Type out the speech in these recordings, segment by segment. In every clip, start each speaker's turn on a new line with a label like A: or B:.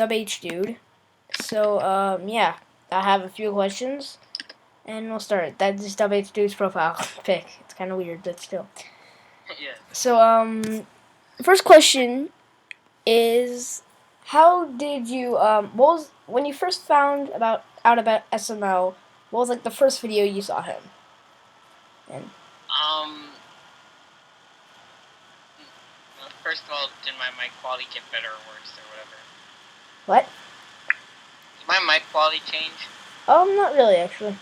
A: dabhdude. So, yeah, I have a few questions, and we'll start. That's just dabhdude's profile pic. It's kind of weird, but still.
B: Yeah.
A: So, first question is, how did you, what was, when you first found out about SML, what was, like, the first video you saw him in?
B: First of all, did my mic quality get better or worse or whatever?
A: What?
B: Did my mic quality change?
A: Not really, actually.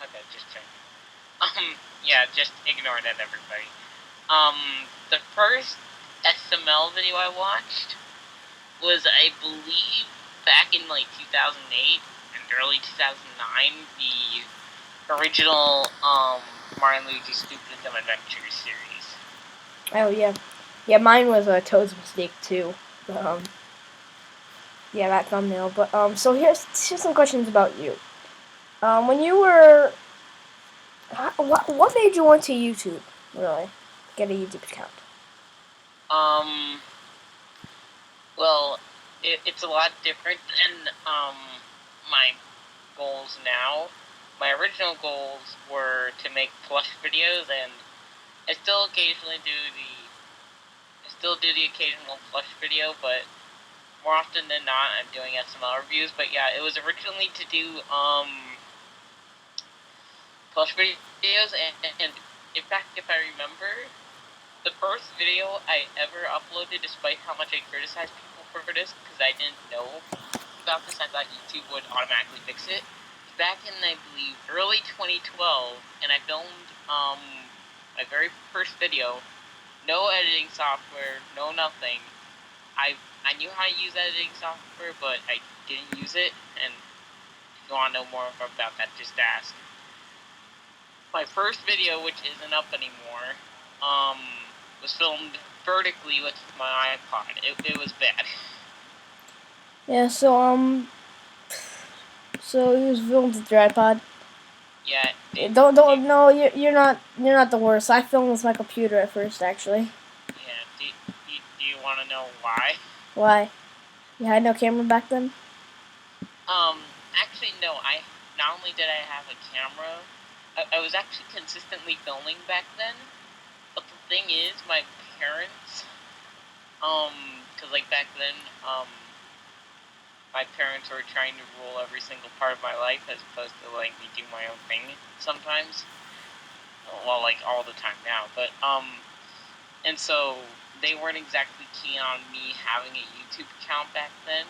B: Okay, just check. Yeah, just ignore that, everybody. The first SML video I watched was, I believe, back in, like, 2008 and early 2009, the original, Mario and Luigi's Stupid and Dumb Adventures series.
A: Oh, yeah. Yeah, mine was a Toad's Mistake, too. But, yeah, that thumbnail. But, so here's some questions about you. When you were... What made you want to YouTube, really? Get a YouTube account?
B: Well, it's a lot different than, my goals now. My original goals were to make plush videos, and I still occasionally do the occasional plush video, but more often than not, I'm doing SML reviews. But yeah, it was originally to do, plush videos, and in fact, if I remember, the first video I ever uploaded, despite how much I criticized people for this, because I didn't know about this, I thought YouTube would automatically fix it, back in, I believe, early 2012, and I filmed, my very first video, no editing software, no nothing. I knew how to use editing software, but I didn't use it, and if you want to know more about that, just ask. My first video, which isn't up anymore, was filmed vertically with my iPod. It was bad.
A: Yeah, so it was filmed with your iPod?
B: Yeah.
A: No, you're not the worst. I filmed with my computer at first, actually.
B: Yeah, do you want to know why?
A: Why? You had no camera back then?
B: Actually, no, not only did I have a camera, I was actually consistently filming back then, but the thing is, my parents, cause like back then, my parents were trying to rule every single part of my life as opposed to like me do my own thing sometimes. Well, like all the time now, but, and so they weren't exactly keen on me having a YouTube account back then.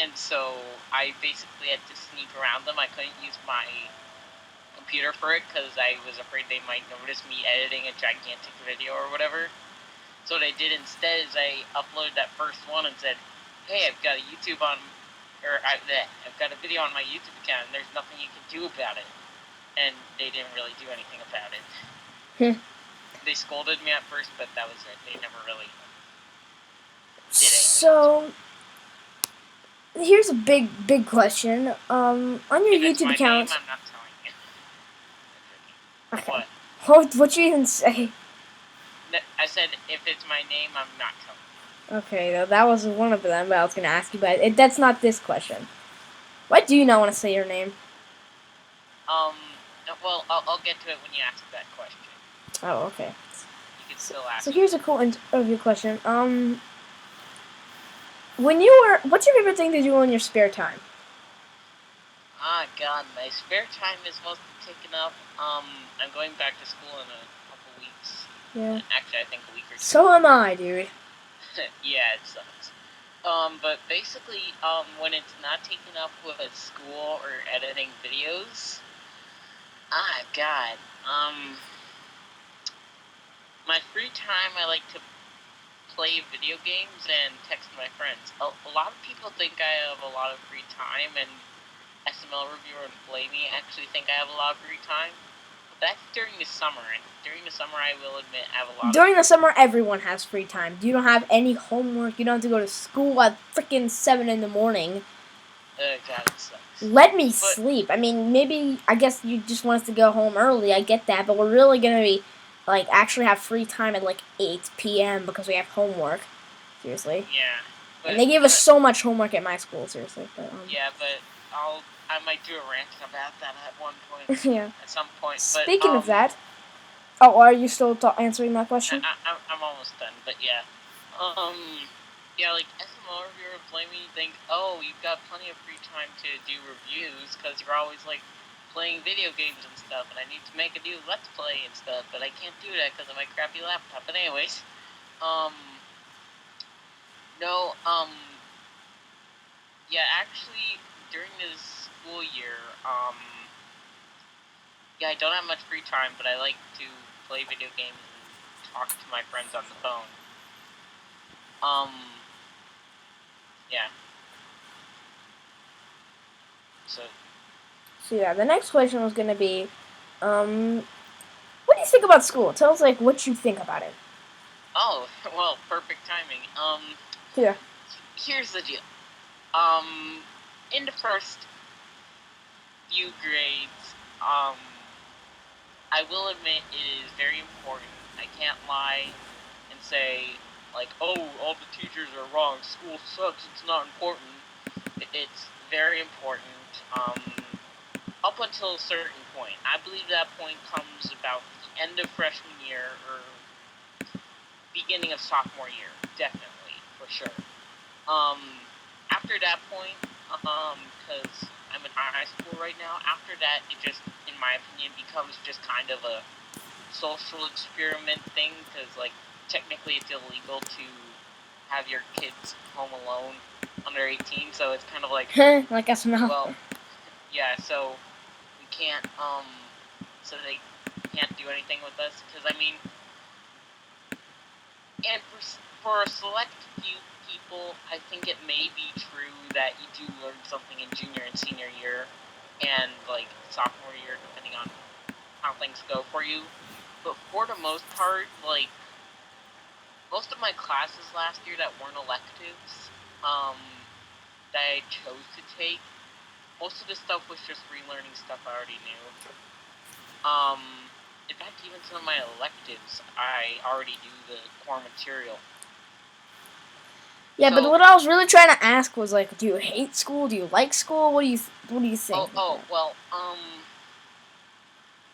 B: And so I basically had to sneak around them. I couldn't use my computer for it because I was afraid they might notice me editing a gigantic video or whatever. So what I did instead is I uploaded that first one and said, hey, I've got a I've got a video on my YouTube account and there's nothing you can do about it. And they didn't really do anything about it. They scolded me at first, but that was it. They never really did anything.
A: So, here's a big question. On your YouTube account...
B: Name, I'm not telling you.
A: Okay.
B: What?
A: What'd you even say?
B: I said, if it's my name, I'm not telling you.
A: Okay, that was one of them, but I was going to ask you, but that's not this question. Why do you not want to say your name?
B: Well, I'll get to it when you ask that question.
A: Oh, okay.
B: You can still ask.
A: So here's a cool interview question. What's your favorite thing to do in your spare time?
B: Ah, God, my spare time is mostly taken up. I'm going back to school in a couple weeks.
A: Yeah.
B: Actually, I think a week or two.
A: So am I, dude.
B: Yeah, it sucks. But basically, when it's not taken up with school or editing videos, God, my free time, I like to play video games and text my friends. A lot of people think I have a lot of free time, and SML reviewer and Flamey actually think I have a lot of free time. But that's during the summer, and during the summer, I will admit, I have a lot
A: During the summer, everyone has free time. You don't have any homework. You don't have to go to school at freaking 7 in the morning.
B: God, it sucks.
A: Let me sleep. I mean, maybe, I guess you just want us to go home early. I get that, but we're really going to be, like, actually have free time at, like, 8 p.m. because we have homework. Seriously.
B: Yeah. But,
A: And they gave us so much homework at my school, seriously. But,
B: yeah, but I might do a rant about that at one point.
A: yeah.
B: At some point.
A: Speaking of that, oh, are you still answering that question?
B: I'm almost done, but yeah. Yeah, like, SMO reviewers blame me and think, oh, you've got plenty of free time to do reviews, because you're always, like, playing video games and stuff, and I need to make a new Let's Play and stuff, but I can't do that because of my crappy laptop. But anyways, no, yeah, actually, during this school year, yeah, I don't have much free time, but I like to play video games and talk to my friends on the phone. Yeah. So
A: yeah, the next question was gonna be, what do you think about school? Tell us like what you think about it.
B: Oh, well, perfect timing.
A: Yeah.
B: Here's the deal. In the first few grades, I will admit it is very important. I can't lie and say, like, oh, all the teachers are wrong, school sucks, it's not important. It's very important, up until a certain point. I believe that point comes about the end of freshman year or beginning of sophomore year, definitely, for sure. After that point, because I'm in high school right now, after that, it just, in my opinion, becomes just kind of a social experiment thing, because, like, technically it's illegal to have your kids home alone under 18, so it's kind of like,
A: like SML.
B: well, yeah, so we can't, so they can't do anything with us, because, I mean, and for a select few people, I think it may be true that you do learn something in junior and senior year, and, like, sophomore year, depending on how things go for you. But for the most part, like, most of my classes last year that weren't electives, that I chose to take, most of the stuff was just relearning stuff I already knew. In fact, even some of my electives, I already knew the core material.
A: Yeah, but what I was really trying to ask was like, do you hate school? Do you like school? What do you think?
B: Well,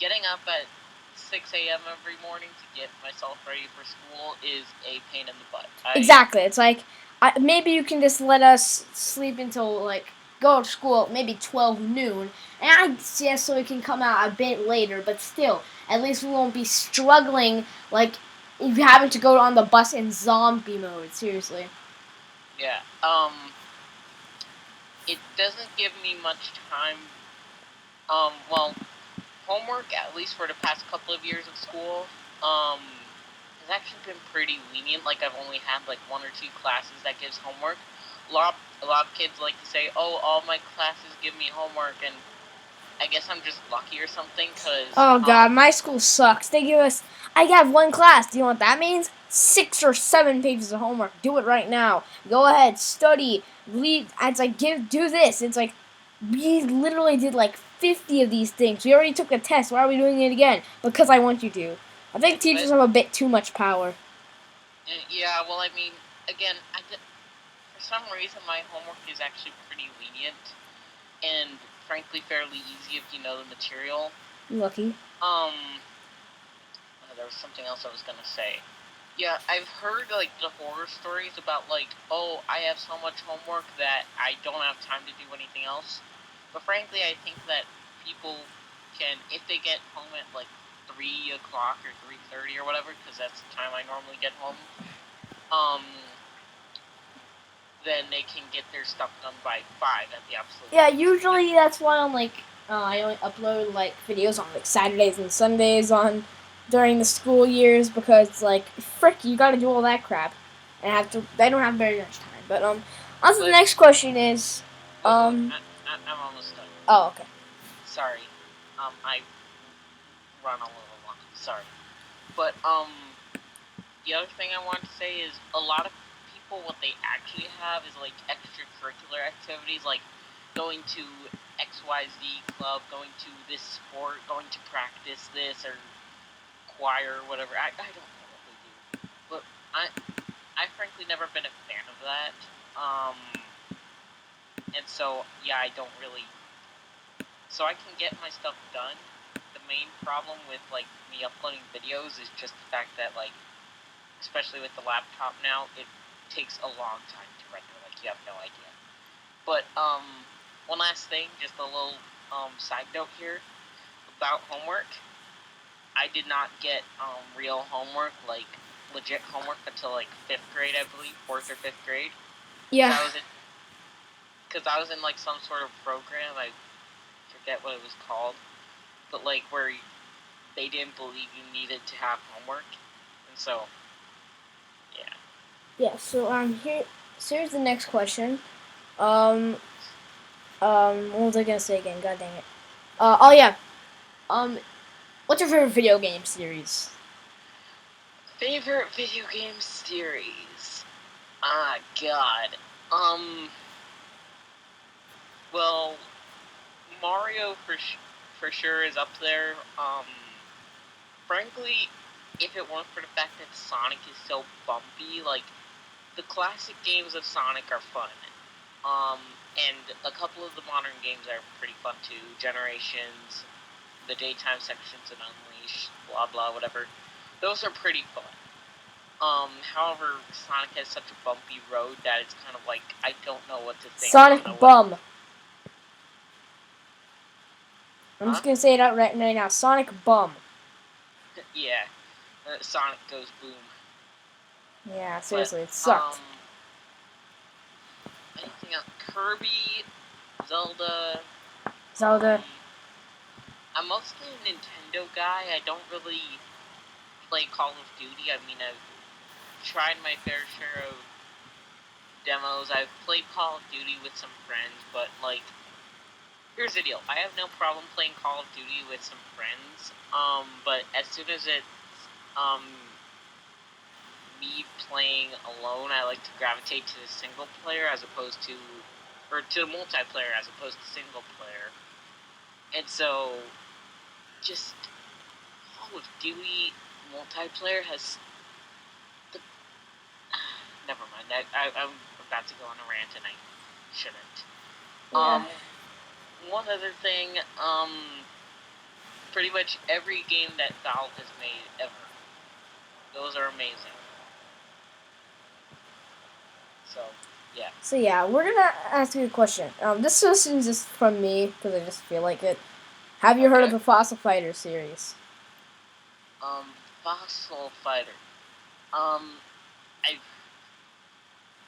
B: getting up at 6 a.m. every morning to get myself ready for school is a pain in the butt.
A: Exactly. It's like maybe you can just let us sleep until like go to school maybe 12 noon, and I suggest so we can come out a bit later. But still, at least we won't be struggling like having to go on the bus in zombie mode. Seriously.
B: Yeah. It doesn't give me much time. Well, homework, at least for the past couple of years of school, has actually been pretty lenient. Like, I've only had like 1 or 2 classes that gives homework. A lot of kids like to say, "Oh, all my classes give me homework," and I guess I'm just lucky or something. Cause
A: oh god, my school sucks. They give us. I have 1 class. Do you know what that means? 6 or 7 pages of homework. Do it right now. Go ahead, study. Read. It's like do this. It's like we literally did like 50 of these things. We already took a test. Why are we doing it again? Because I want you to. I think teachers have a bit too much power.
B: Yeah, well, I mean, again, for some reason my homework is actually pretty lenient, and frankly fairly easy if you know the material.
A: Lucky.
B: There was something else I was gonna say. Yeah, I've heard, like, the horror stories about, like, oh, I have so much homework that I don't have time to do anything else. But frankly, I think that people can, if they get home at, like, 3 o'clock or 3:30 or whatever, because that's the time I normally get home, then they can get their stuff done by 5 at the absolute.
A: Yeah, usually that's why I'm like, I only upload like videos on like Saturdays and Sundays on during the school years because like frick, you got to do all that crap, and I don't have very much time. But also the next question is,
B: I'm almost done.
A: Oh, okay.
B: Sorry, I run a little long. Sorry, but the other thing I want to say is a lot of people, what they actually have is like extracurricular activities, like going to XYZ club, going to this sport, going to practice this or choir or whatever. I don't know what they do, but I frankly never been a that. And so, yeah, I don't really... So I can get my stuff done. The main problem with, like, me uploading videos is just the fact that, like, especially with the laptop now, it takes a long time to render, like, you have no idea. But, one last thing, just a little, side note here, about homework. I did not get, real homework, like, legit homework until, like, 5th grade, I believe, 4th or 5th grade.
A: Yeah.
B: Because I was in, like, some sort of program, I forget what it was called, but, like, where they didn't believe you needed to have homework, and so, yeah.
A: Yeah. So here's the next question. What was I gonna say again? God dang it. Oh yeah. What's your favorite video game series?
B: Favorite video game series? Ah, God. Well, Mario for sure is up there. Frankly, if it weren't for the fact that Sonic is so bumpy, like, the classic games of Sonic are fun. And a couple of the modern games are pretty fun too. Generations, the daytime sections, and Unleashed, blah blah, whatever. Those are pretty fun. However, Sonic has such a bumpy road that it's kind of like, I don't know what to think.
A: Sonic Bum. I'm
B: Huh?
A: just gonna say it out right now. Sonic Bum.
B: Yeah, Sonic goes boom.
A: Yeah, seriously,
B: But,
A: it sucked.
B: anything else? Kirby, Zelda.
A: Zelda.
B: I'm mostly a Nintendo guy. I don't really play Call of Duty. I mean, I've tried my fair share of demos. I've played Call of Duty with some friends, but, like, here's the deal. I have no problem playing Call of Duty with some friends, but as soon as it's, me playing alone, I like to gravitate to the single player as opposed to, or to the multiplayer as opposed to single player. And so, just Call of Duty multiplayer has the... never mind. I'm about to go on a rant and I shouldn't.
A: Yeah.
B: One other thing, pretty much every game that Valve has made ever. Those are amazing. So, yeah.
A: So yeah, we're gonna ask you a question. This question is just from me because I just feel like it. Have you heard of the Fossil Fighter series?
B: Fossil Fighter.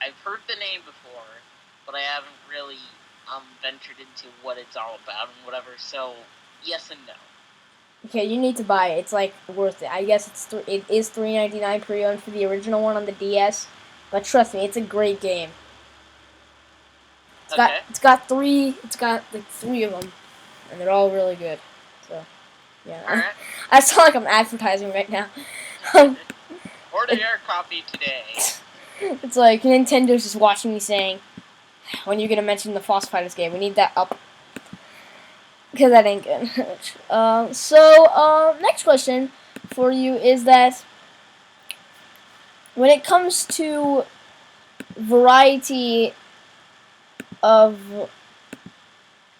B: I've heard the name before, but I haven't really ventured into what it's all about and whatever. So, yes and no.
A: Okay, you need to buy it. It's like worth it. I guess it is $3.99 pre-owned for the original one on the DS, but trust me, it's a great game. It's got like three of them, and they're all really good. So, yeah.
B: All right.
A: I sound like I'm advertising right now.
B: Order your copy today.
A: It's like Nintendo's just watching me saying, when you're gonna mention the Fossil Fighters game, we need that up. Because that ain't good. Next question for you is that when it comes to variety of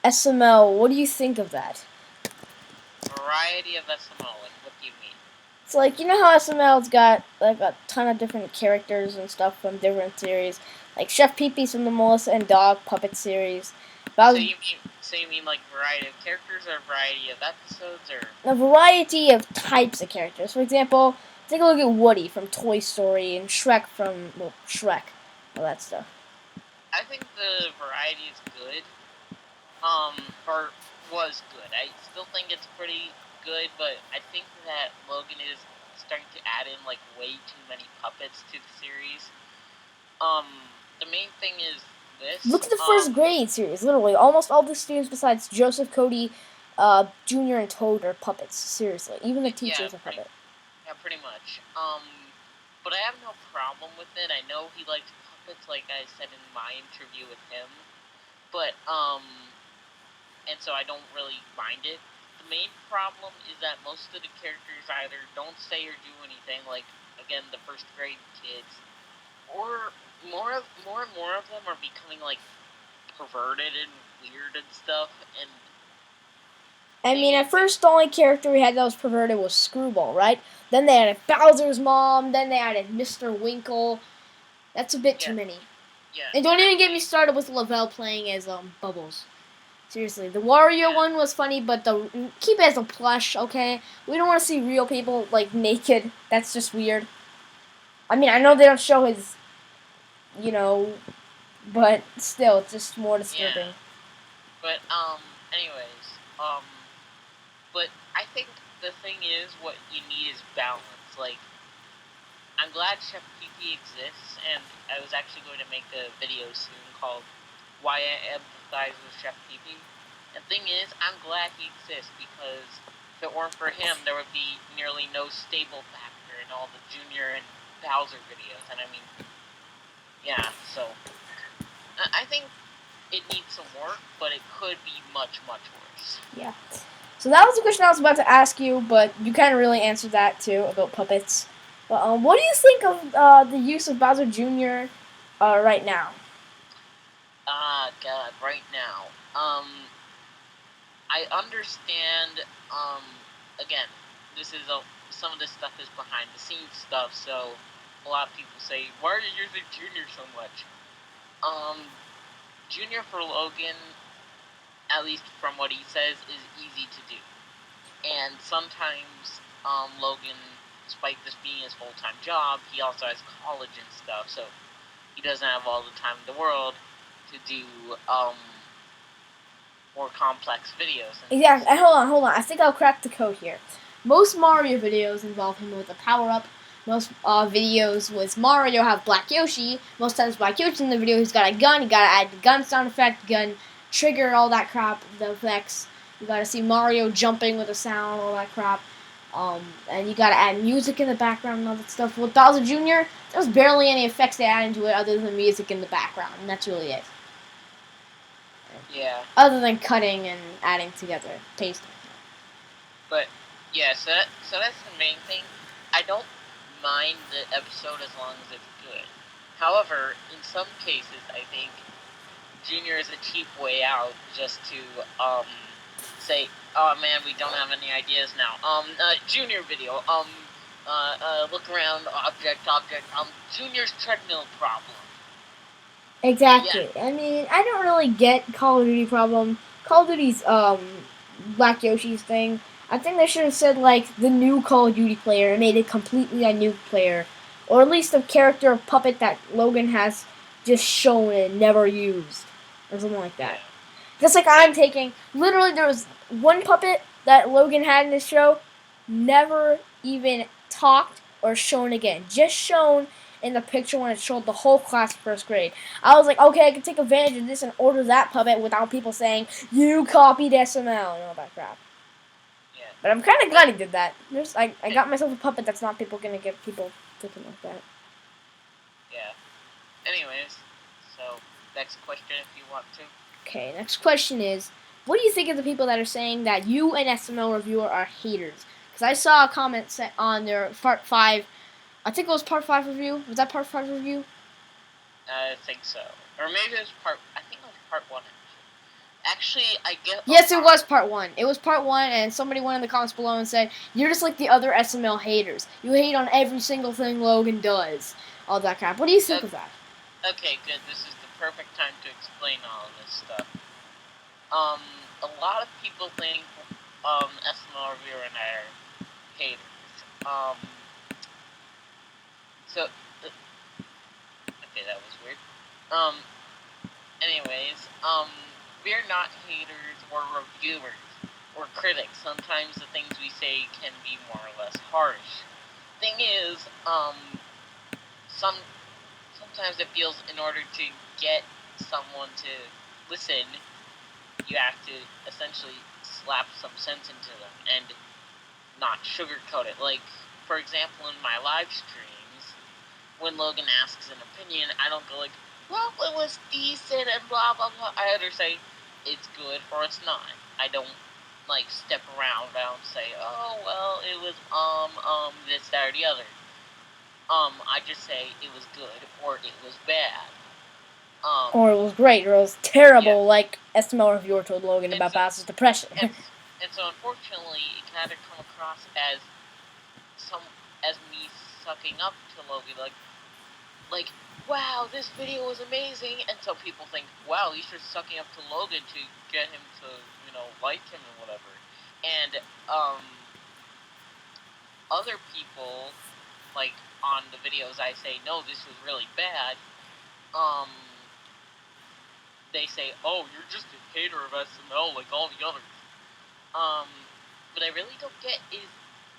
A: SML, what do you think of that?
B: Variety of SML, like, what do you mean?
A: It's like, you know how SML's got like a ton of different characters and stuff from different series, like Chef Pee-Pee's from the Melissa and Dog Puppet series.
B: So you mean like variety of characters or variety of episodes or?
A: A variety of types of characters. For example, take a look at Woody from Toy Story and Shrek from Shrek, all that stuff.
B: I think the variety is good. Or was good. I still think it's pretty good, but I think that Logan is starting to add in like way too many puppets to the series. The main thing is this.
A: Look at the first grade series. Literally, almost all the students besides Joseph, Cody, Junior, and Toad are puppets. Seriously, even the teacher's a puppet.
B: Yeah, pretty much. But I have no problem with it. I know he likes puppets, like I said in my interview with him. But and so I don't really mind it. The main problem is that most of the characters either don't say or do anything, like, again, the first grade kids, or more and more of them are becoming like perverted and weird and stuff, and
A: I mean, at first, the only character we had that was perverted was Screwball, right? Then they added Bowser's mom. Then they added Mr. Winkle. That's a bit too many.
B: Yeah.
A: And don't even get me started with Lavelle playing as Bubbles. Seriously, the Wario one was funny, but keep it as a plush, okay? We don't want to see real people like naked. That's just weird. I mean, I know they don't show his, but still, it's just more disturbing.
B: Yeah. But anyways, but I think the thing is, what you need is balance. Like, I'm glad Chef PP exists, and I was actually going to make a video soon called "Why I Empathize with Chef PP." And the thing is, I'm glad he exists, because if it weren't for him, there would be nearly no stable factor in all the Junior and Bowser videos. And I mean, yeah, so I think it needs some work, but it could be much, much worse.
A: Yeah. So that was the question I was about to ask you, but you kind of really answered that too about puppets. But what do you think of the use of Bowser Jr. Right now?
B: God, right now. I understand. Again, this is some of this stuff is behind the scenes stuff, so a lot of people say, "Why are you using Junior so much?" Junior for Logan, at least from what he says, is easy to do, and sometimes Logan, despite this being his full-time job, he also has college and stuff, so he doesn't have all the time in the world to do more complex videos.
A: Yeah, and hold on. I think I'll crack the code here. Most Mario videos involve him with a power-up. Most videos with Mario have Black Yoshi. Most times Black Yoshi in the video, he's got a gun. You gotta add the gun sound effect, gun trigger, all that crap, the effects. You gotta see Mario jumping with a sound, all that crap. And you gotta add music in the background and all that stuff. With Bowser Jr., there's barely any effects they add into it other than music in the background, and that's really it.
B: Yeah.
A: Other than cutting and adding together, pasting.
B: But yeah, so that's the main thing. I don't mind the episode as long as it's good. However, in some cases, I think Junior is a cheap way out just to say, "Oh man, we don't have any ideas now." Junior video. Look around, object. Junior's treadmill problem.
A: Exactly.
B: Yeah.
A: I mean, I don't really get Call of Duty problem. Call of Duty's Black Yoshi's thing. I think they should have said like the new Call of Duty player and made it completely a new player, or at least a character puppet that Logan has just shown and never used, or something like that. Just like I'm taking. Literally, there was one puppet that Logan had in his show, never even talked or shown again. Just shown in the picture when it showed the whole class first grade. I was like, okay, I can take advantage of this and order that puppet without people saying, you copied SML and all that crap.
B: Yeah.
A: But I'm kind of glad he did that. I got myself a puppet that's not going to get people thinking like that.
B: Yeah. Anyways, so next question if you want to.
A: Okay, next question is, what do you think of the people that are saying that you and SML Reviewer are haters? Because I saw a comment set on their Part 5, I think it was Part 5 review. Was that Part 5 review?
B: I think so. Or maybe it was I think it was Part 1. Actually, I get...
A: Yes, it was Part 1. It was Part 1, and somebody went in the comments below and said, you're just like the other SML haters. You hate on every single thing Logan does. All that crap. What do you think of that?
B: Okay, good. This is the perfect time to explain all of this stuff. A lot of people think SML Reviewer and I are haters. So... okay, that was weird. Anyways, we're not haters or reviewers or critics. Sometimes the things we say can be more or less harsh. Thing is, sometimes it feels in order to get someone to listen, you have to essentially slap some sense into them and not sugarcoat it. Like, for example, in my live streams, when Logan asks an opinion, I don't go like, well, it was decent and blah, blah, blah. I either say, it's good or it's not. I don't, like, step around. I don't say, oh, well, it was, this, that, or the other. I just say it was good or it was bad.
A: Or it was great, or it was terrible,
B: Yeah.
A: like SML reviewer told Logan about Bass's depression.
B: And so unfortunately, it can either come across as me sucking up to Logan, like, wow, this video was amazing, and so people think, wow, he's just sucking up to Logan to get him to, like him and whatever. And other people, like on the videos, I say, no, this was really bad. They say, oh, you're just a hater of SML like all the others. What I really don't get is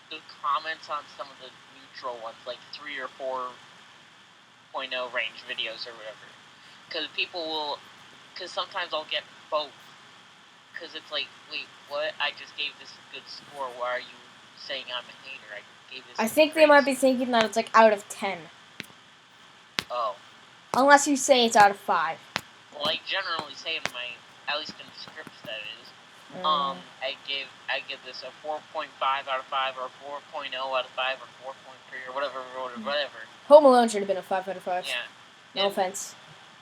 B: the comments on some of the neutral ones, like 3 or 4.0 range videos or whatever. Because sometimes I'll get both. Because it's like, wait, what? I just gave this a good score. Why are you saying I'm a hater? I gave this.
A: I think they might be thinking that it's like out of 10.
B: Oh.
A: Unless you say it's out of 5.
B: Well, I generally say in my, at least in the scripts, that is. I give this a 4.5 out of 5, or 4.0 out of 5, or 4.3, or whatever.
A: Home Alone should have been a 5 out of 5.
B: Yeah.
A: No offense.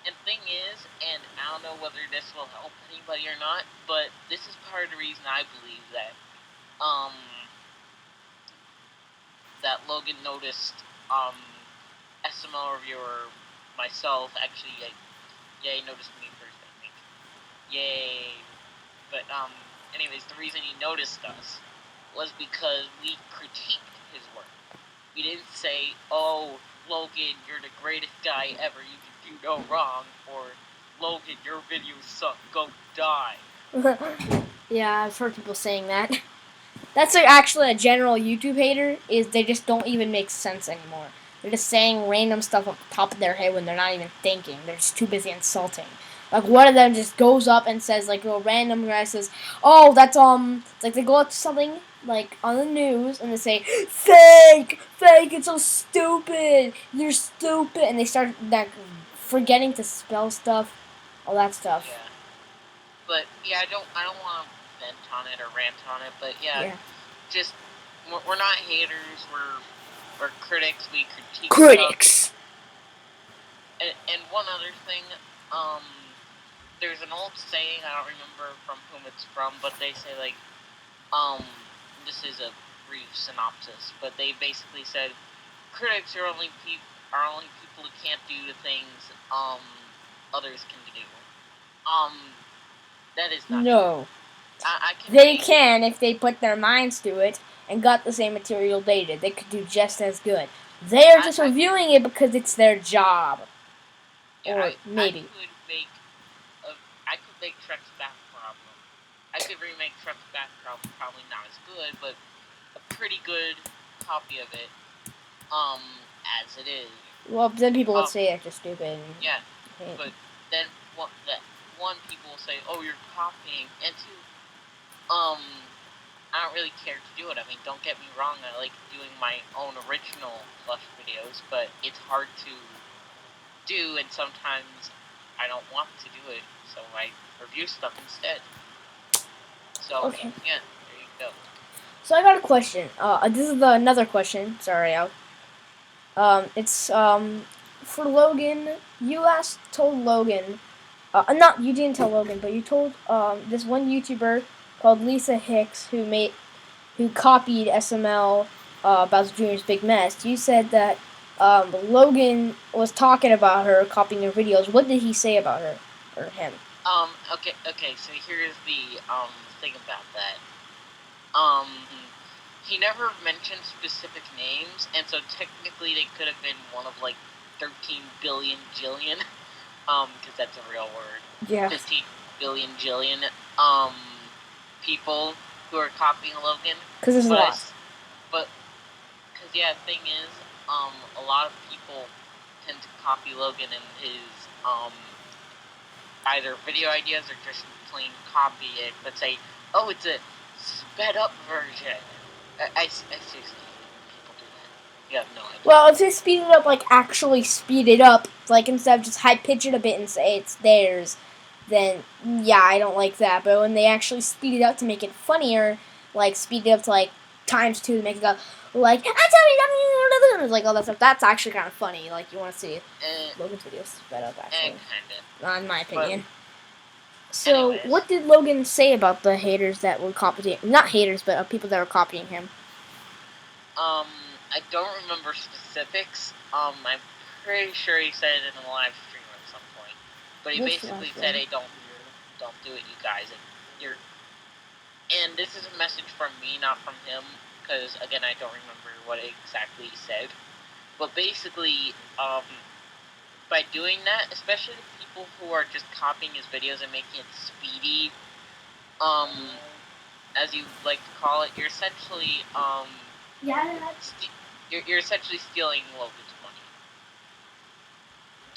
B: And the thing is, and I don't know whether this will help anybody or not, but this is part of the reason I believe that that Logan noticed SML reviewer myself, actually, he noticed me first, I think. Yay. But anyways, the reason he noticed us was because we critiqued his work. We didn't say, oh, Logan, you're the greatest guy ever, you can do no wrong, or Logan, your videos suck, go die.
A: Yeah, I've heard people saying that. That's actually a general YouTube hater, is they just don't even make sense anymore. They're just saying random stuff off the top of their head when they're not even thinking. They're just too busy insulting. Like, one of them just goes up and says, like, a random guy says, oh, that's, it's like they go up to something, like, on the news, and they say, fake, it's so stupid, you're stupid, and they start, like, forgetting to spell stuff, all that stuff.
B: Yeah. But, yeah, I don't want to vent on it or rant on it, but, yeah. Just, we're not haters, we're critics, we critique
A: critics.
B: Stuff. And one other thing, there's an old saying, I don't remember from whom it's from, but they say, like, this is a brief synopsis, but they basically said, critics are only people who can't do the things, others can do. That is not
A: true. They can if they put their minds to it and got the same material they did. They could do just as good. They're just reviewing it because it's their job.
B: Yeah,
A: or maybe.
B: I could make Shrek's Back Problem. I could remake Shrek's Back Problem, probably not as good, but a pretty good copy of it, as it is.
A: Well, then people would say it's just stupid.
B: Yeah, but then one people will say, oh, you're copying, and two, I don't really care to do it. I mean, don't get me wrong, I like doing my own original Flush videos, but it's hard to do, and sometimes I don't want to do it, so I review stuff instead. So,
A: okay.
B: Yeah, there you go.
A: So I got a question. This is another question. Sorry, it's for Logan. You told Logan, not you didn't tell Logan, but you told this one YouTuber called Lisa Hicks who copied SML Bowser Jr.'s Big Mess. You said that Logan was talking about her copying her videos. What did he say about her or him?
B: Okay. So here's the thing about that. He never mentioned specific names, and so technically they could have been one of like 13 billion jillion, because that's a real word.
A: Yeah.
B: 15 billion jillion people who are copying Logan.
A: Because there's a lot.
B: But because the thing is, a lot of people tend to copy Logan and his either video ideas or just plain copy it, but say, oh, it's a sped up version. I seriously, people do that. You have no idea.
A: Well, if they speed it up, like actually speed it up, like instead of just high pitch it a bit and say it's theirs, then yeah, I don't like that. But when they actually speed it up to make it funnier, like speed it up to like ×2 to make it go, like, it's like all that stuff. That's actually kind of funny. Like, you want to see Logan's videos sped up, actually.
B: Kind
A: In my opinion.
B: But,
A: so,
B: anyways.
A: what did Logan say about the haters that were copying? Not haters, but people that were copying him.
B: I don't remember specifics. I'm pretty sure he said it in a live stream at some point. But he basically said, "Hey, don't do it, you guys. And this is a message from me, not from him, because again, I don't remember what exactly he said. But basically, by doing that, especially the people who are just copying his videos and making it speedy, as you like to call it, you're essentially you're essentially stealing Logan's money,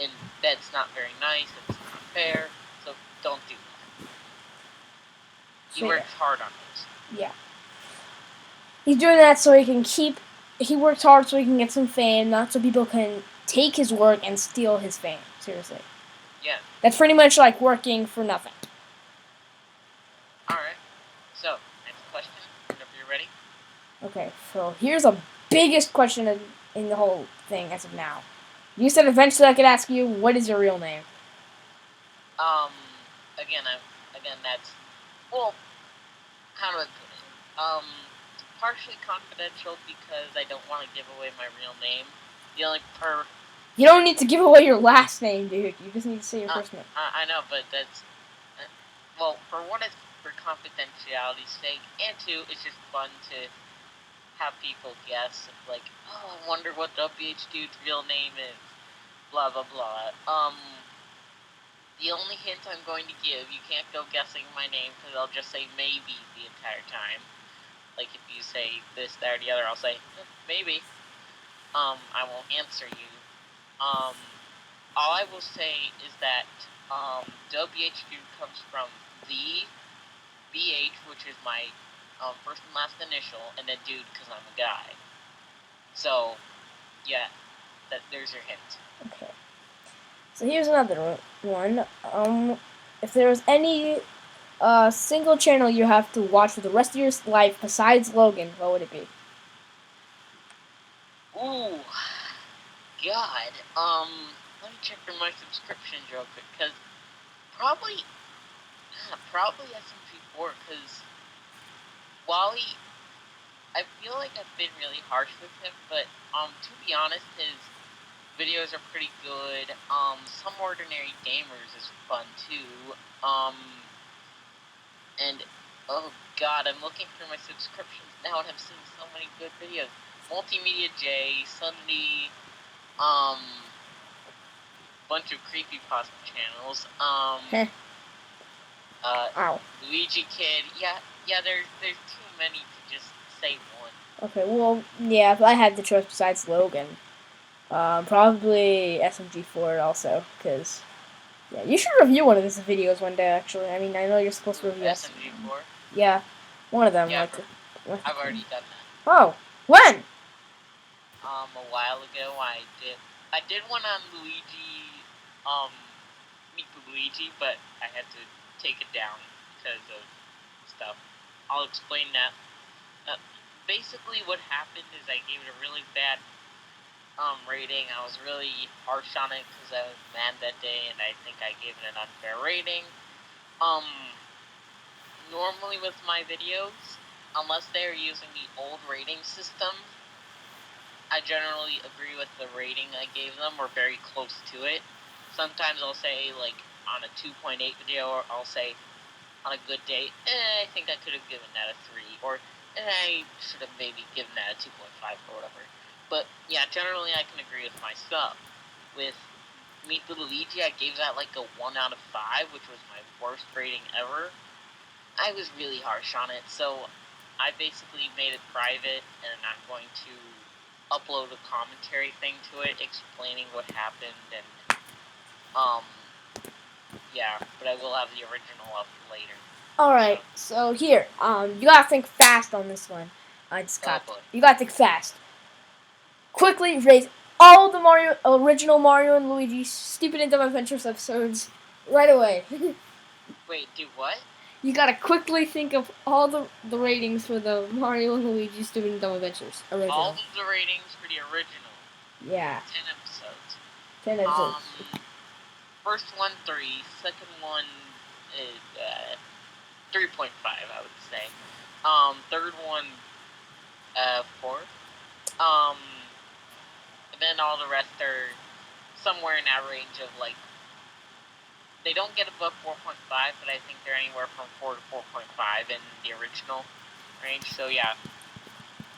B: and that's not very nice. It's not fair. So don't do that. He works hard on this.
A: Yeah. He's doing that so he can keep. He works hard so he can get some fame, not so people can take his work and steal his fame. Seriously.
B: Yeah.
A: That's pretty much like working for nothing.
B: Alright. So, next question, whenever you're ready.
A: Okay, so here's the biggest question in the whole thing as of now. You said eventually I could ask you, what is your real name?
B: Again, that's, well, how do I put it? Partially confidential because I don't want to give away my real name. The only
A: You don't need to give away your last name, dude. You just need to say your first name.
B: I know, but that's, well, for one, it's for confidentiality's sake, and two, it's just fun to have people guess, like, oh, I wonder what dabhdude's real name is, blah, blah, blah. The only hint I'm going to give, you can't go guessing my name, because I'll just say maybe the entire time. Like, if you say this, that, or the other, I'll say, maybe. I won't answer you. All I will say is that, dabhdude comes from the BH, which is my, first and last initial, and then dude, because I'm a guy. So, yeah, there's your hint.
A: Okay. So here's another one. If there was any single channel you have to watch for the rest of your life besides Logan, what would it be?
B: Ooh, God. Let me check for my subscriptions real quick, because probably SMG4, because Wally, I feel like I've been really harsh with him, but to be honest, his videos are pretty good. Some Ordinary Gamers is fun too. And oh god, I'm looking through my subscriptions now and I'm seeing so many good videos. Multimedia J, Sunday, bunch of creepypasta channels. Luigi Kid. Yeah. There's too many to just say one.
A: Okay, well, yeah, if I had the choice besides Logan, probably SMG4 also, because yeah, you should review one of his videos one day. Actually, I mean, I know you're supposed to review
B: SMG4.
A: Yeah, one of them.
B: Yeah, I've already done that.
A: Oh, when?
B: A while ago, I did one on Luigi, Meet the Luigi, but I had to take it down because of stuff. I'll explain that. Basically, what happened is I gave it a really bad rating. I was really harsh on it because I was mad that day, and I think I gave it an unfair rating. Normally with my videos, unless they're using the old rating system, I generally agree with the rating I gave them, or very close to it. Sometimes I'll say, like, on a 2.8 video, or I'll say, on a good day, I think I could have given that a 3, or I should have maybe given that a 2.5 or whatever. But, yeah, generally I can agree with my stuff. With Meet the Luigi, I gave that, like, a 1 out of 5, which was my worst rating ever. I was really harsh on it, so I basically made it private, and I'm going to upload a commentary thing to it explaining what happened, and yeah, but I will have the original up later.
A: Alright, so here, you gotta think fast on this one. You gotta think fast. Quickly erase all the original Mario and Luigi Stupid and Dumb Adventures episodes right away.
B: Wait, do what?
A: You gotta quickly think of all the ratings for the Mario and Luigi Stupid and Dumb Adventures
B: All
A: original.
B: of the ratings for the original.
A: Yeah.
B: 10 episodes.
A: 10 episodes.
B: First one 3, second one is 3.5, I would say. Third one 4. And then all the rest are somewhere in that range of like. They don't get above 4.5, but I think they're anywhere from 4 to 4.5 in the original range. So yeah.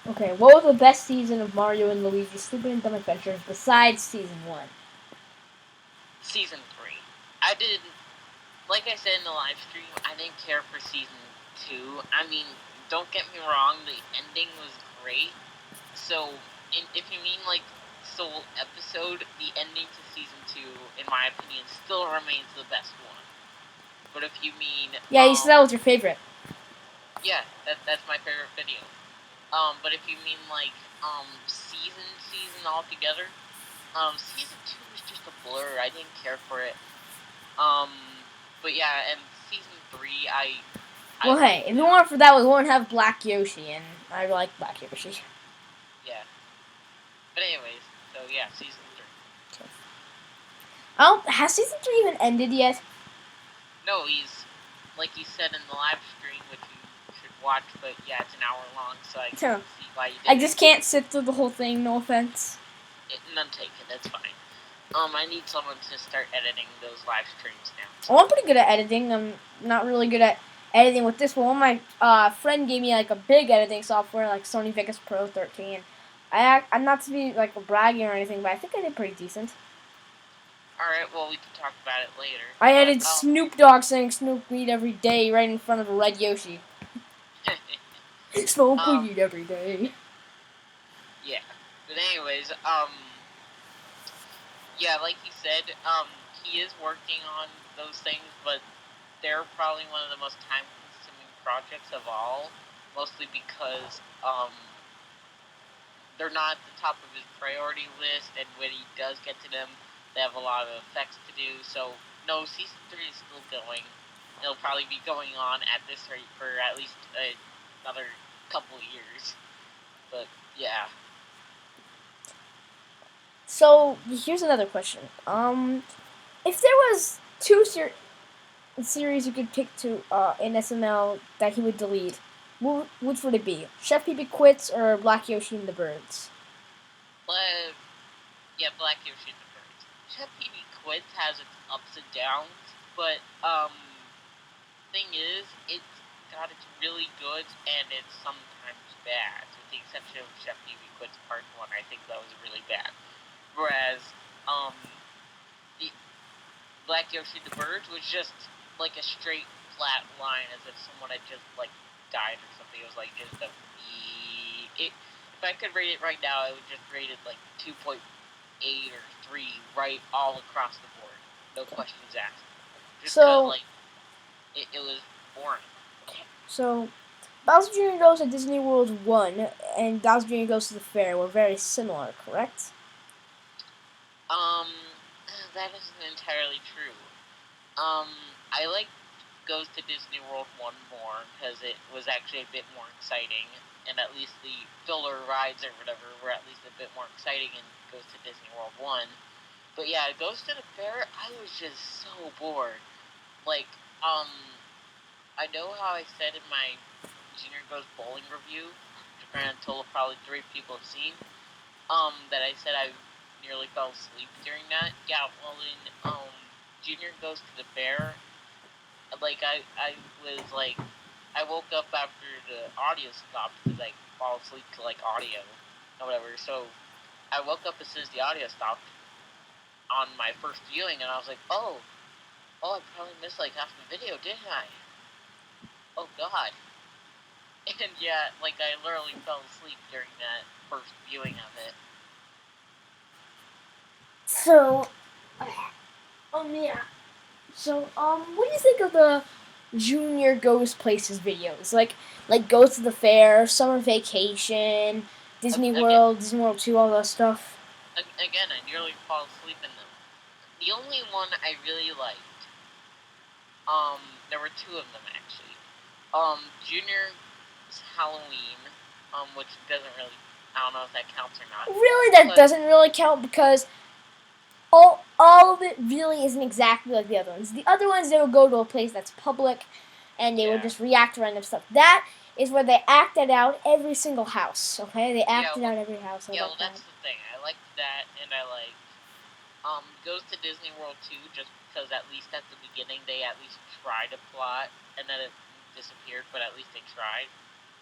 A: Okay, what was the best season of Mario and Luigi's Stupid and Dumb Adventures besides season 1?
B: Season 3. I did, like I said in the live stream, I didn't care for season 2. I mean, don't get me wrong, the ending was great. So, if you mean like sole episode, the ending to season 2, in my opinion, still remains the best one. But if you mean,
A: Yeah, you said that was your favorite.
B: yeah, that's my favorite video. But if you mean like season altogether, season 2 was just a blur. I didn't care for it. But yeah, and season 3,
A: Well, hey, if you want for that, we won't have Black Yoshi, and I like Black Yoshi.
B: Yeah. But anyways, so yeah, season 3.
A: Oh, has season 3 even ended yet?
B: No, he's like he said in the live stream, which you should watch. But yeah, it's an hour long, so I can see why you didn't.
A: I just can't sit through the whole thing. No offense.
B: None taken. That's fine. I need someone to start editing those live streams now.
A: Well, I'm pretty good at editing. I'm not really good at editing with this one. My friend gave me like a big editing software, like Sony Vegas Pro 13. I'm not to be like bragging or anything, but I think I did pretty decent.
B: Alright, well, we can talk about it later.
A: I edited Snoop Dogg saying Snoop weed every day right in front of a red Yoshi. Smoke weed every day.
B: Yeah. But anyways, yeah, like he said, he is working on those things, but they're probably one of the most time-consuming projects of all, mostly because, they're not at the top of his priority list, and when he does get to them, they have a lot of effects to do. So, no, season 3 is still going. It'll probably be going on at this rate for at least another couple years. But, yeah.
A: So, here's another question. If there was two series you could pick to in SML that he would delete, which would it be? Chef Pee Pee Quits or Black Yoshi and the Birds?
B: Yeah, Black Yoshi and the Birds. Chef Pee Pee Quits has its ups and downs, but thing is, it's really good and it's sometimes bad. With the exception of Chef Pee Pee Quits Part 1, I think that was really bad. Whereas, the Black Yoshi the Birds was just like a straight flat line, as if someone had just like died or something. It was like just a if I could rate it right now, I would just rate it like 2.8 or 3 right all across the board. No questions asked. Just because like it was boring.
A: So, Bowser Jr. Goes to Disney World 1 and Bowser Jr. Goes to the Fair were very similar, correct?
B: That isn't entirely true. I like Goes to Disney World 1 more because it was actually a bit more exciting, and at least the filler rides or whatever were at least a bit more exciting in Goes to Disney World 1. But yeah, Goes to the Fair, I was just so bored. Like, I know how I said in my Junior Goes Bowling review, which a total of probably 3 people have seen, that I said I nearly fell asleep during that. Yeah, well, in Junior Goes to the Fair, like I was like, I woke up after the audio stopped because I fall asleep to like audio or whatever. So I woke up as soon as the audio stopped on my first viewing, and I was like, oh, I probably missed like half the video, didn't I? Oh God. And yeah, like I literally fell asleep during that first viewing of it.
A: So, yeah. So, what do you think of the Junior Goes Places videos? Like Goes to the Fair, Summer Vacation, Disney World 2, all that stuff.
B: Again, I nearly fall asleep in them. The only one I really liked There were two of them actually. Junior's Halloween, which doesn't really, I don't know if that counts or not.
A: Really, that doesn't really count because all of it really isn't exactly like the other ones. The other ones, they would go to a place that's public, and they would just react to random stuff. That is where they acted out every single house. Okay, they acted out every house.
B: That's the thing. I liked that, and I liked Goes to Disney World too, just because at least at the beginning they at least tried a plot, and then it disappeared, but at least they tried.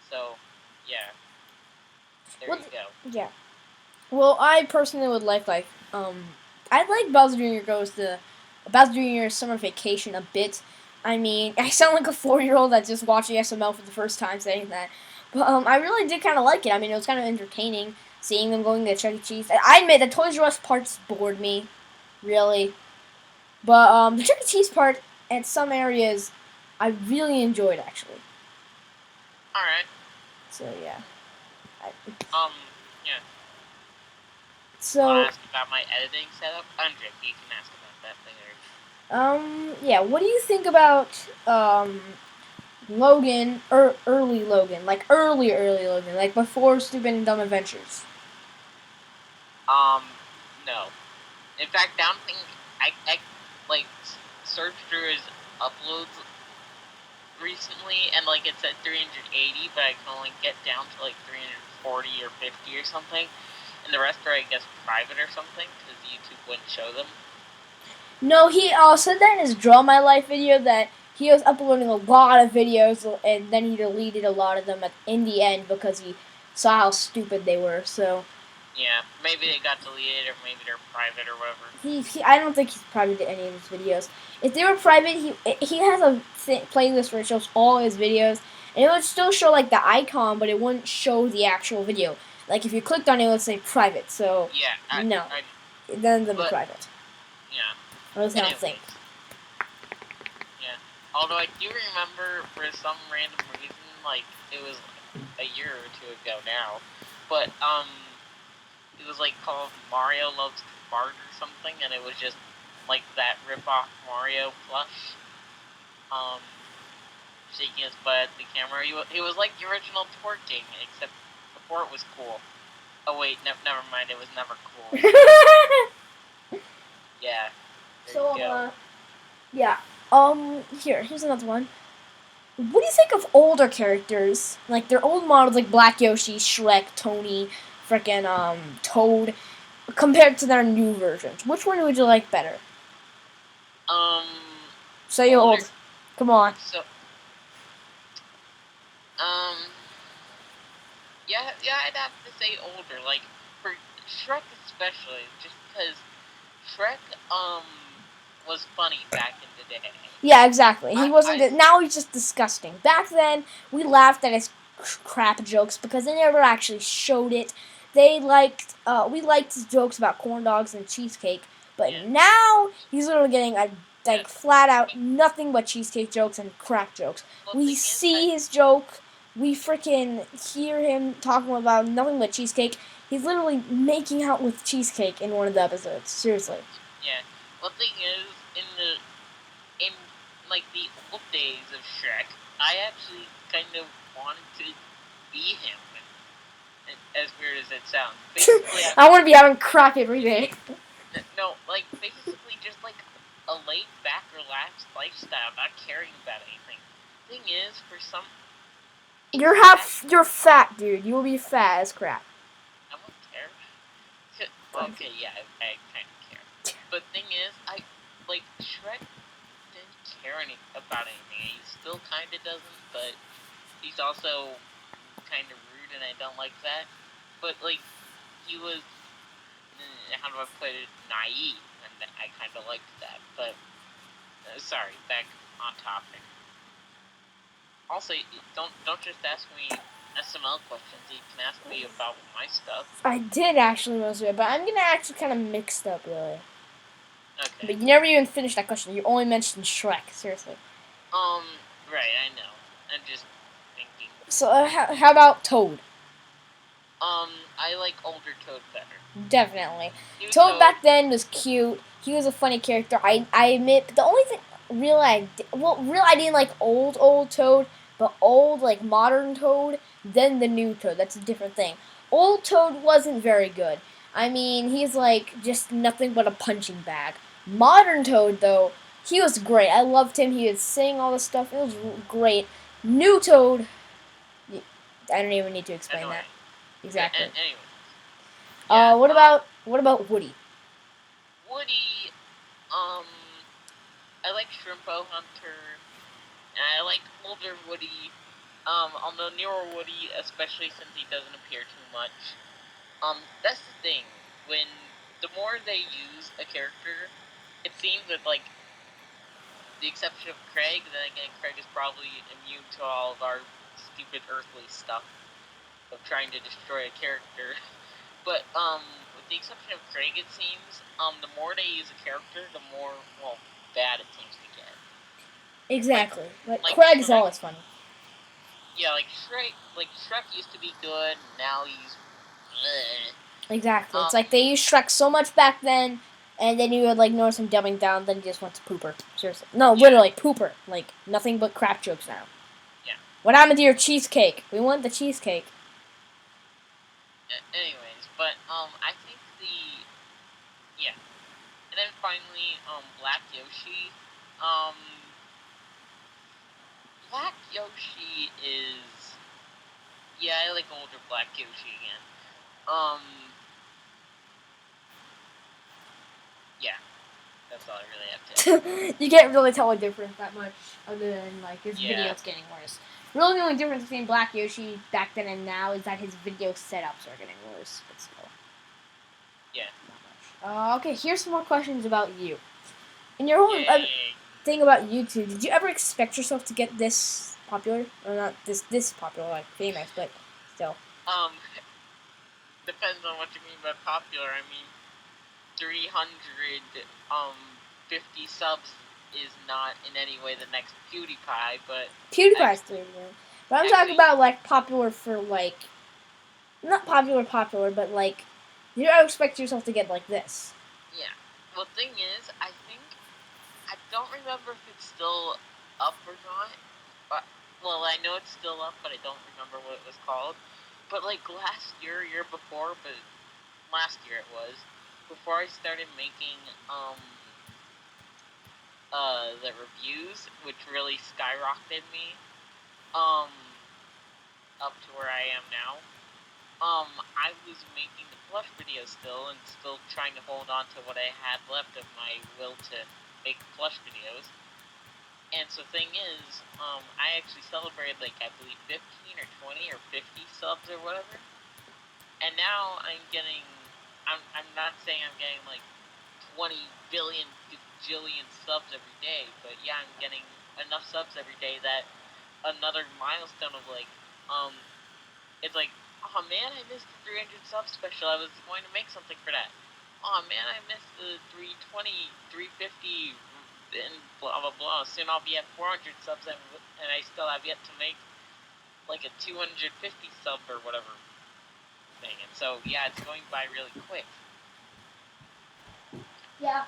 B: So, yeah. There you go.
A: Yeah. Well, I personally would like I like Bowser Jr. Goes to Bowser Jr.'s Summer Vacation a bit. I mean, I sound like a 4-year-old that's just watching SML for the first time saying that. But I really did kind of like it. I mean, it was kind of entertaining seeing them going to Chuck E. Cheese. I admit the Toys R Us parts bored me, really. But the Chuck E. Cheese part at some areas, I really enjoyed actually.
B: All right.
A: So yeah.
B: Yeah.
A: So.
B: Want to ask about my editing setup? Andre, you can ask about that later.
A: Yeah. What do you think about Logan, early Logan, like early Logan, like before Stupid and Dumb Adventures?
B: No. In fact, downthing, I like searched through his uploads recently, and like it said 380, but I can only get down to like 340 or 50 or something, and the rest are, I guess, private or something because YouTube wouldn't show them.
A: No, he said that in his Draw My Life video that he was uploading a lot of videos and then he deleted a lot of them in the end because he saw how stupid they were. So
B: yeah, maybe they got deleted or maybe they're private or whatever.
A: I don't think he's private to any of his videos. If they were private, he has a playlist where it shows all his videos, and it would still show like the icon, but it wouldn't show the actual video. Like if you clicked on it, it would say private. So
B: yeah,
A: no, then it'd be private.
B: Yeah.
A: That's how I think.
B: Yeah. Although I do remember for some random reason, like it was a year or two ago now, but it was like called Mario Loves Bart or something, and it was just like that rip-off Mario plush, shaking his butt at the camera. It was like the original twerking, except before it was cool. Oh wait, never mind. It was never cool. Yeah. There you go.
A: Yeah. Here's another one. What do you think of older characters? Like their old models like Black Yoshi, Shrek, Tony, frickin' Toad, compared to their new versions. Which one would you like better? Say you're old. Come on.
B: So, yeah, I'd have to say older. Like for Shrek especially, just because Shrek was funny back in the day.
A: Yeah, exactly. He wasn't. Now he's just disgusting. Back then, we laughed at his crap jokes because they never actually showed it. We liked his jokes about corn dogs and cheesecake, but now he's literally getting flat out nothing but cheesecake jokes and crap jokes. We see his joke. We freaking hear him talking about nothing but cheesecake. He's literally making out with cheesecake in one of the episodes. Seriously.
B: Yeah. Well, the thing is, in like the old days of Shrek, I actually kind of wanted to be him. As weird as it sounds, basically,
A: I want to be having crack every day.
B: No, like basically just like a laid back, relaxed lifestyle, not caring about anything. Thing is, for some,
A: you're fat, dude. You will be fat as crap.
B: I won't care. Okay, yeah, I kind of care. But thing is, Shrek didn't care about anything. He still kind of doesn't, but he's also kind of rude, and I don't like that. But like, he was, how do I put it, naive, and I kind of liked that. But sorry, back on topic. Also, don't just ask me SML questions. You can ask me about my stuff.
A: I did actually most of it, but I'm gonna actually kind of mixed up really.
B: Okay.
A: But you never even finished that question. You only mentioned Shrek. Seriously.
B: Right. I know. I'm just thinking.
A: So how about Toad?
B: I like older Toad better.
A: Definitely. Toad back then was cute. He was a funny character. I admit. But the only thing real ID like old Toad, but old like modern Toad, then the new Toad. That's a different thing. Old Toad wasn't very good. I mean, he's like just nothing but a punching bag. Modern Toad though, he was great. I loved him. He was saying all this stuff. It was great. New Toad, I don't even need to explain that. Exactly.
B: Anyway. Yeah,
A: what about Woody?
B: Woody, I like Shrimpo Hunter, and I like older Woody. Although newer Woody, especially since he doesn't appear too much. That's the thing. When the more they use a character, it seems that like the exception of Craig, then again, Craig is probably immune to all of our stupid earthly stuff of trying to destroy a character. But with the exception of Craig, it seems the more they use a character, the more bad it seems to get.
A: Exactly. Like
B: Craig
A: is always funny.
B: Yeah, like Shrek used to be good, now he's.
A: Exactly. It's like they used Shrek so much back then, and then you would like notice him dumbing down. Then he just went to pooper. Seriously, no, literally pooper. Like nothing but crap jokes now.
B: Yeah.
A: What happened to your cheesecake? We want the cheesecake.
B: Anyways, but I think and then finally Black Yoshi. Black Yoshi is I like older Black Yoshi again. Yeah. That's all I really have to
A: You can't really tell a difference that much, other than like his videos getting worse. Really, the only difference between Black Yoshi back then and now is that his video setups are getting worse. But still.
B: Yeah.
A: Not much. Okay, here's some more questions about you. In your whole thing about YouTube, did you ever expect yourself to get this popular? Or not this popular, like famous, but still.
B: Depends on what you mean by popular. I mean, 350 subs is not in any way the next PewDiePie, but
A: PewDiePie's 3 million. But I'm talking about like popular for like, not popular, but like, you don't expect yourself to get like this.
B: Yeah. Well, thing is, I don't remember if it's still up or not. Well, I know it's still up, but I don't remember what it was called. But like last year before, but last year it was, before I started making the reviews, which really skyrocketed me up to where I am now. I was making the plush videos still, and still trying to hold on to what I had left of my will to make plush videos. And so thing is, I actually celebrated like I believe 15 or 20 or 50 subs or whatever. And now I'm not saying I'm getting like 20 billion gajillion subs every day, but yeah, I'm getting enough subs every day that another milestone of like, it's like, oh man, I missed the 300 sub special. I was going to make something for that. Oh man, I missed the 320, 350, and blah blah blah. Soon I'll be at 400 subs, and I still have yet to make like a 250 sub or whatever thing. And so yeah, it's going by really quick.
A: Yeah.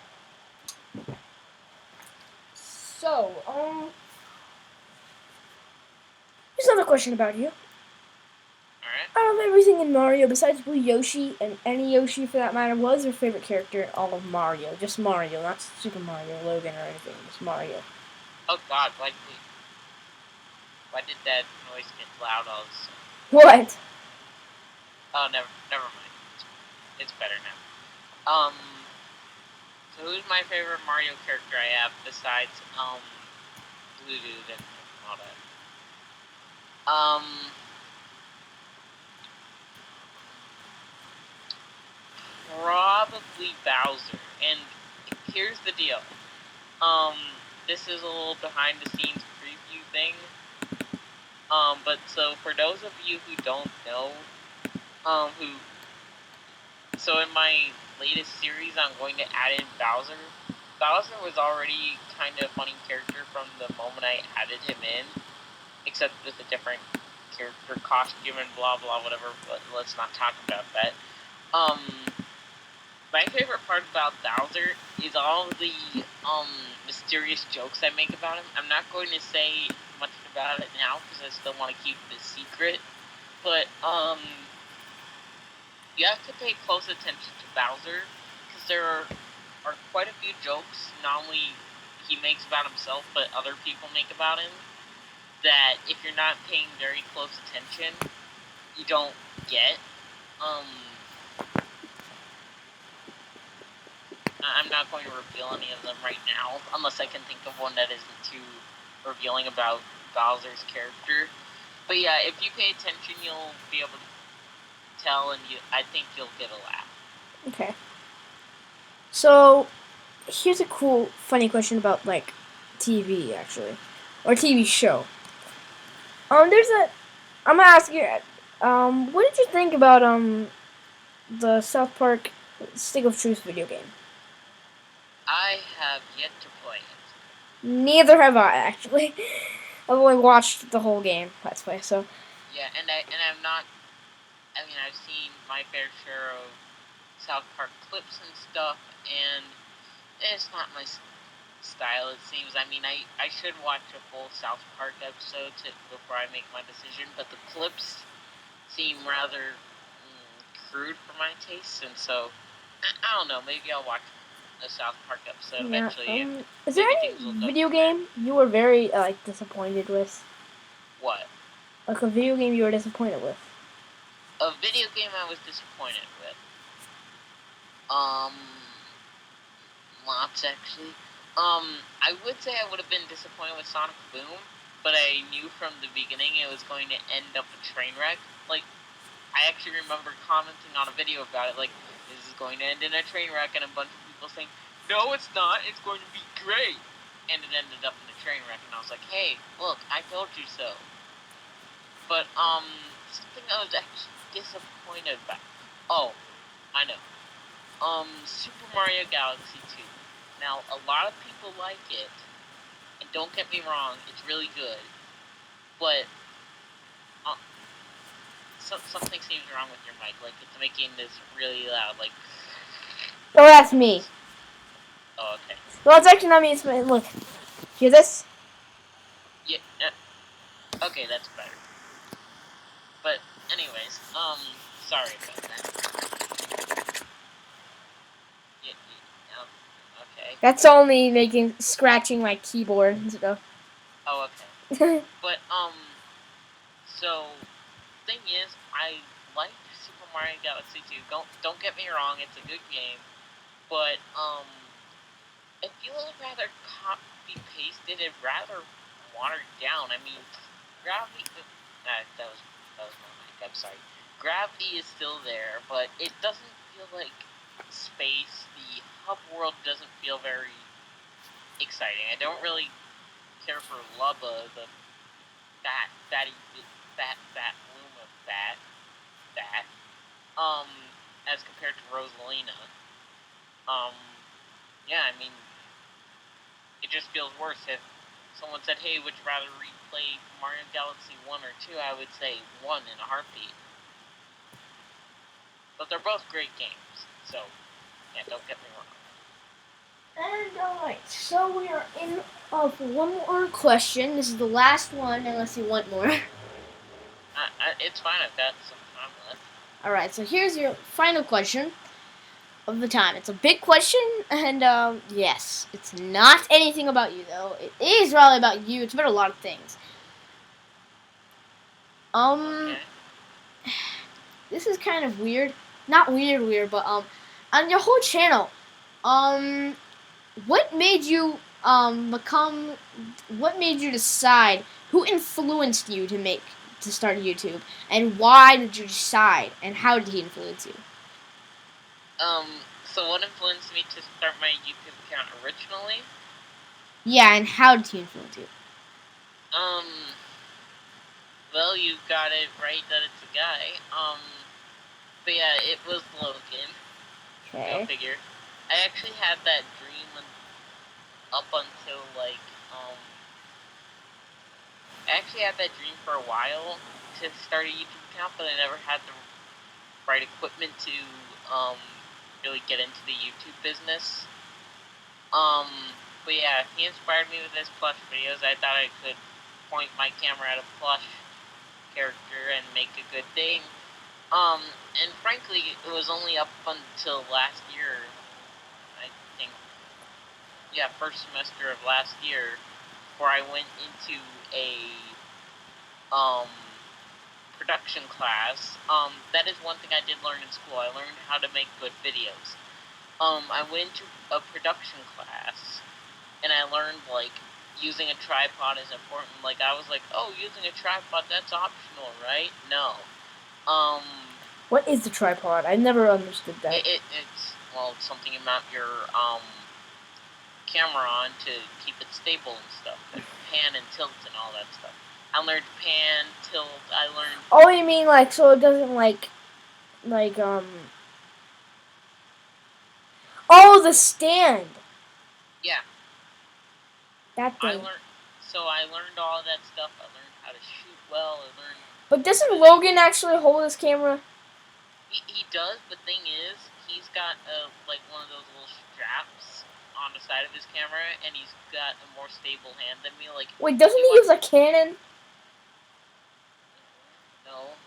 A: So, here's another question about you.
B: Alright.
A: Out of everything in Mario, besides Blue Yoshi, and any Yoshi for that matter, what is your favorite character in all of Mario? Just Mario, not Super Mario, Logan, or anything. Just Mario.
B: Oh God, why did that noise get loud all of a sudden?
A: What?
B: Oh, never mind. It's better now. So who's my favorite Mario character I have besides Blue Dude and all that? Probably Bowser. And here's the deal. This is a little behind the scenes preview thing. But so for those of you who don't know, so in my latest series, I'm going to add in Bowser. Bowser was already kind of a funny character from the moment I added him in, except with a different character costume and blah blah whatever. But let's not talk about that. my favorite part about Bowser is all the mysterious jokes I make about him. I'm not going to say much about it now because I still want to keep it a secret. But you have to pay close attention to Bowser because there are quite a few jokes not only he makes about himself but other people make about him that if you're not paying very close attention, you don't get. I'm not going to reveal any of them right now, unless I can think of one that isn't too revealing about Bowser's character. But yeah, if you pay attention, you'll be able to tell, and I think you'll get a laugh.
A: Okay. So, here's a cool, funny question about like TV actually, or TV show. There's a. I'm gonna ask you. What did you think about the South Park Stick of Truth video game?
B: I have yet to play it.
A: Neither have I actually. I've only watched the whole game. Let's play. So.
B: Yeah, and I'm not. I mean, I've seen my fair share of South Park clips and stuff, and it's not my style, it seems. I mean, I should watch a full South Park episode before I make my decision, but the clips seem rather crude for my taste, and so I don't know. Maybe I'll watch a South Park episode eventually.
A: Is there any video game you were very disappointed with?
B: What?
A: Like a video game you were disappointed with?
B: A video game I was disappointed with. Lots actually. I would say I would have been disappointed with Sonic Boom, but I knew from the beginning it was going to end up a train wreck. Like, I actually remember commenting on a video about it, like, this is going to end in a train wreck, and a bunch of people saying, no, it's not, it's going to be great. And it ended up in a train wreck, and I was like, hey, look, I told you so. But, something I was actually disappointed by. Oh, I know. Super Mario Galaxy 2. Now, a lot of people like it, and don't get me wrong, it's really good, but something seems wrong with your mic. Like, it's making this really loud. Like,
A: oh, that's me.
B: Oh, okay.
A: Well, it's actually not me. It's my look. Hear this?
B: Yeah. Okay, that's better. But anyways, sorry about that. Yeah. Okay.
A: That's only scratching my keyboard and stuff.
B: Oh, okay. But so thing is, I like Super Mario Galaxy 2. Don't get me wrong, it's a good game, but I feel rather copy pasted and rather watered down. I mean, gravity. That was my mic. I'm sorry. Gravity is still there, but it doesn't feel like space. The hub world doesn't feel very exciting. I don't really care for Lubba, the fat bloom of fat, as compared to Rosalina. Yeah, I mean, it just feels worse. If someone said, hey, would you rather replay Mario Galaxy 1 or 2, I would say 1 in a heartbeat. But they're both great games, so, yeah, don't get me wrong.
A: And alright, so we are in for one more question. This is the last one, unless you want more.
B: It's fine, I've got some time left.
A: Alright, so here's your final question of the time. It's a big question, and yes, it's not anything about you, though. It is really about you. It's about a lot of things.
B: Okay.
A: This is kind of weird. Not weird, but on your whole channel, what made you what made you decide, who influenced you to start YouTube, and why did you decide, and how did he influence you?
B: So what influenced me to start my YouTube account originally?
A: Yeah, and how did he influence you?
B: Well, you got it right that it's a guy. But yeah, it was Logan.
A: Okay.
B: Go figure. I actually had that dream up until, like, I actually had that dream for a while to start a YouTube account, but I never had the right equipment to, really get into the YouTube business. But yeah, he inspired me with his plush videos. I thought I could point my camera at a plush character and make a good thing. And frankly, it was only up until last year, I think, yeah, first semester of last year, where I went into a, production class. That is one thing I did learn in school. I learned how to make good videos. I went to a production class, and I learned, like, using a tripod is important. Like, I was like, oh, using a tripod, that's optional, right? No.
A: What is the tripod? I never understood that.
B: It's, well, something you mount your, camera on to keep it stable and stuff. And pan and tilt and all that stuff. I learned pan, tilt, I learned...
A: Oh, you mean, like, so it doesn't, Oh, the stand!
B: Yeah.
A: That thing.
B: I learned all that stuff. I learned how to shoot well. I learned...
A: But doesn't Logan actually hold his camera?
B: He does, but thing is, he's got, like, one of those little straps on the side of his camera, and he's got a more stable hand than me. Like,
A: wait, doesn't he use a Canon?
B: No.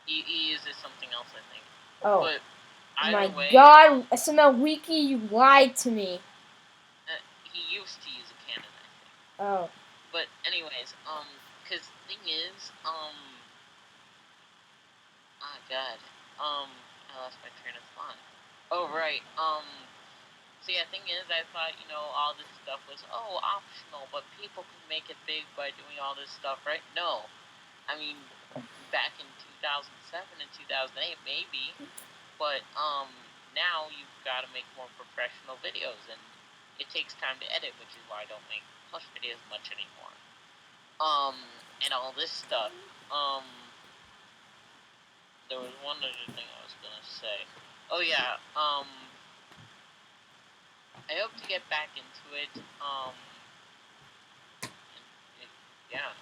B: He uses something else, I think.
A: Oh.
B: But
A: My
B: either way,
A: God, SML Wiki, you lied to me.
B: he used to use a Canon, I think.
A: Oh.
B: But anyways, cause thing is, oh God, I lost my train of thought. Oh right, so yeah, thing is, I thought, all this stuff was, optional, but people can make it big by doing all this stuff, right? No. I mean, back in 2007 and 2008, maybe, but, now you've got to make more professional videos, and it takes time to edit, which is why I don't make plush videos much anymore. And all this stuff. There was one other thing I was gonna say. Oh yeah, I hope to get back into it. Yeah.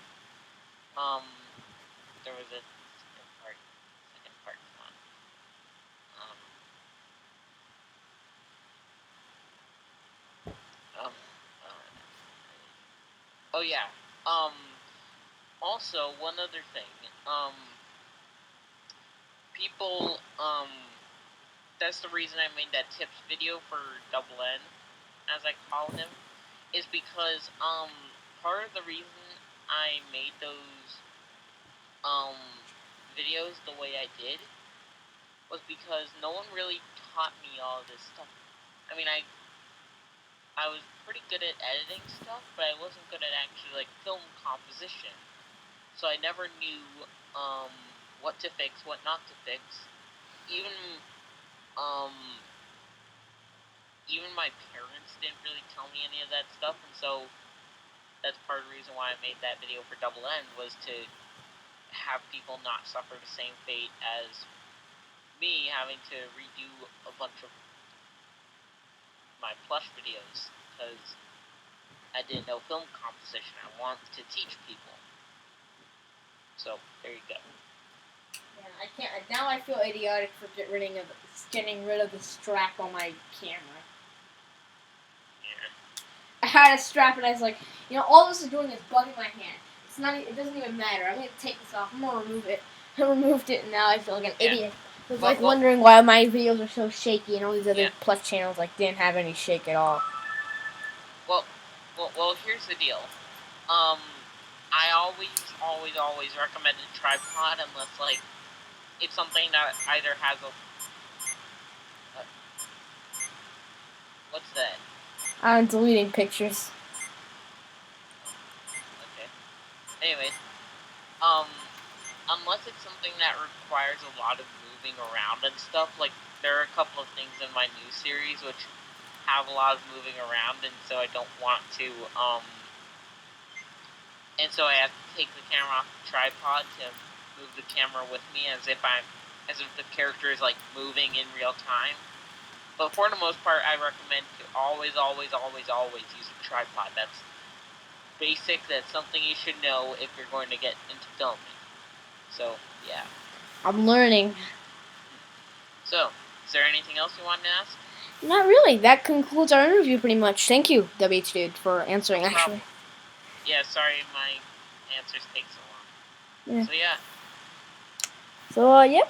B: There was a second part. Come on. Um, oh yeah. Also, one other thing. People, that's the reason I made that tips video for Double N, as I call him, is because, part of the reason I made those, videos the way I did was because no one really taught me all this stuff. I mean, I was pretty good at editing stuff, but I wasn't good at actually, like, film composition. So I never knew, what to fix, what not to fix. Even my parents didn't really tell me any of that stuff, and so that's part of the reason why I made that video for Double N, was to have people not suffer the same fate as me, having to redo a bunch of my plush videos, because I didn't know film composition. I wanted to teach people. So, there you go.
A: Yeah, I can't. Now I feel idiotic for getting rid of the strap on my camera. I had a strap and I was like, all this is doing is bugging my hand. It's not. It doesn't even matter. I'm gonna take this off. I'm gonna remove it. I removed it and now I feel like an idiot. I was wondering why my videos are so shaky and all these other plush channels didn't have any shake at all.
B: Well, here's the deal. I always recommend a tripod unless, like, it's something that either has a... what's that?
A: I'm deleting pictures.
B: Okay. Anyways, unless it's something that requires a lot of moving around and stuff, like, there are a couple of things in my new series which have a lot of moving around, and so I don't want to, and so I have to take the camera off the tripod to move the camera with me as if the character is, like, moving in real time. But for the most part, I recommend to always use a tripod. That's basic. That's something you should know if you're going to get into filming. So, yeah.
A: I'm learning.
B: So, Is there anything else you wanted to ask?
A: Not really. That concludes our interview pretty much. Thank you, dabhdude, for answering,
B: No
A: actually.
B: problem. Yeah, sorry my answers take so long.
A: Yeah.
B: So yeah.
A: So, yeah.